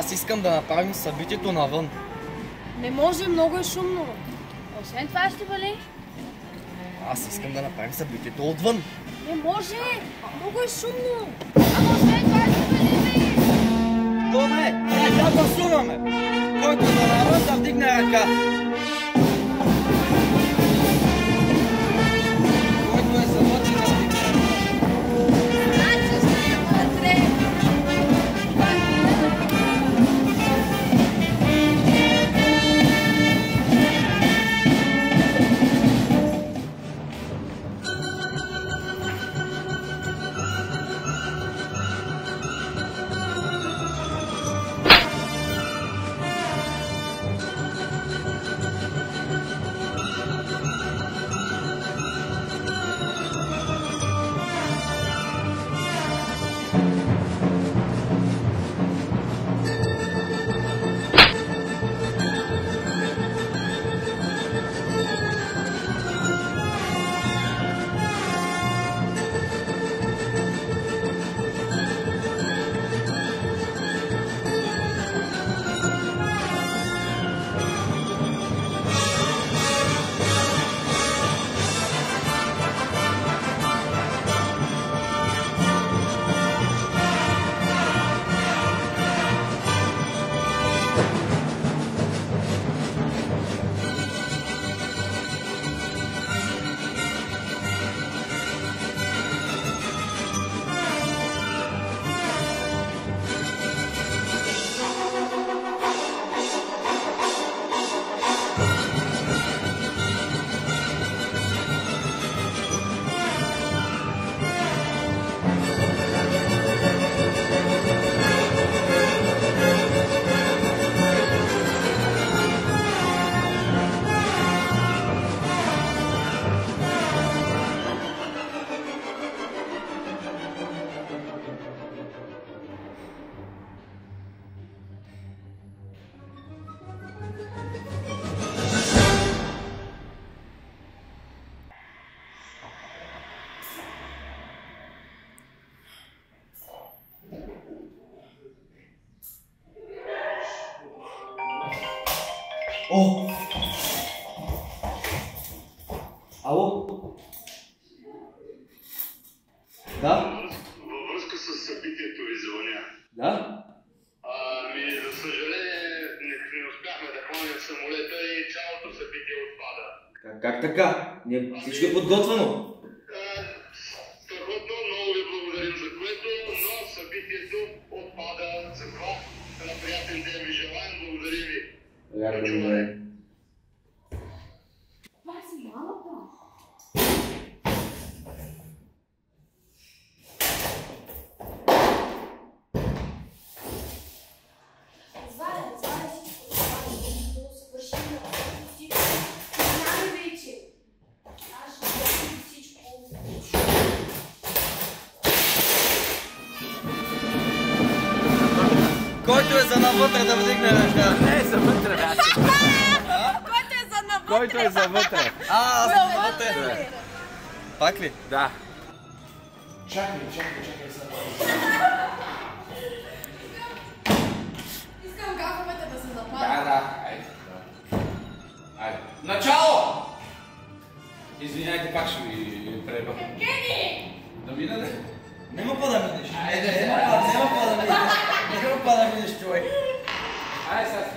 Аз искам да направим събитието навън. Не може, много е шумно. Освен това ще бъде. Аз искам да направим събитието отвън. Не може, много е шумно. Ама освен това ще бъде. Добре, нека гласуваме. Който е за навън да вдигне ръка. Който е за вътре да вдигне ръка. Значи ще е вътре. О! Ало? Да? Във връзка с събитието ви звъня. Да? За съжаление не успяхме да хванем самолета и цялото събитие отпада. Как така? Всичко е подготвено. Страхотно, много ви благодарим за което, но събитието отпада. За това на приятен ден ви желаем. Благодарим ви. Благодаря. Това си малата. Зваля всичко, да свършим на всичко. Знаме вече. Аз ще бъдем всичко. Който е за навътре да вдигне ръка. Не, за вътре, бе. Който е за навътре. Който е за вътре. Аз съм навътре. Пак ли? Да. Чакай. Искам гафовете да се запалят. Да. Айде. Начало! Извиняйте, пак ще ви преба. Евгений! Да мина ли? Нема па да минеш. Нема па да минеш, човек. Айде сега си.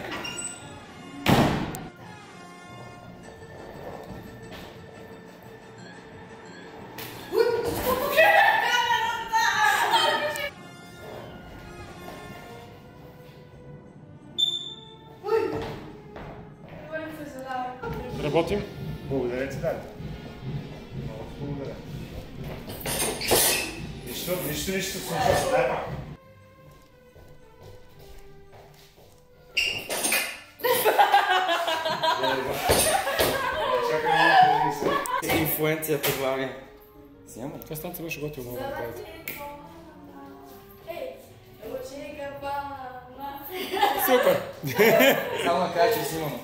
Работим. Благодаря ти, Дани. Много ти благодаря. Нищо се случва. Дай пак. Чакай малко да ми Инфлуенцията главия. Сяма ли? Това станция беше готино много да правите. Ей, ученика пана. Супер! Само да кажа, че снимам.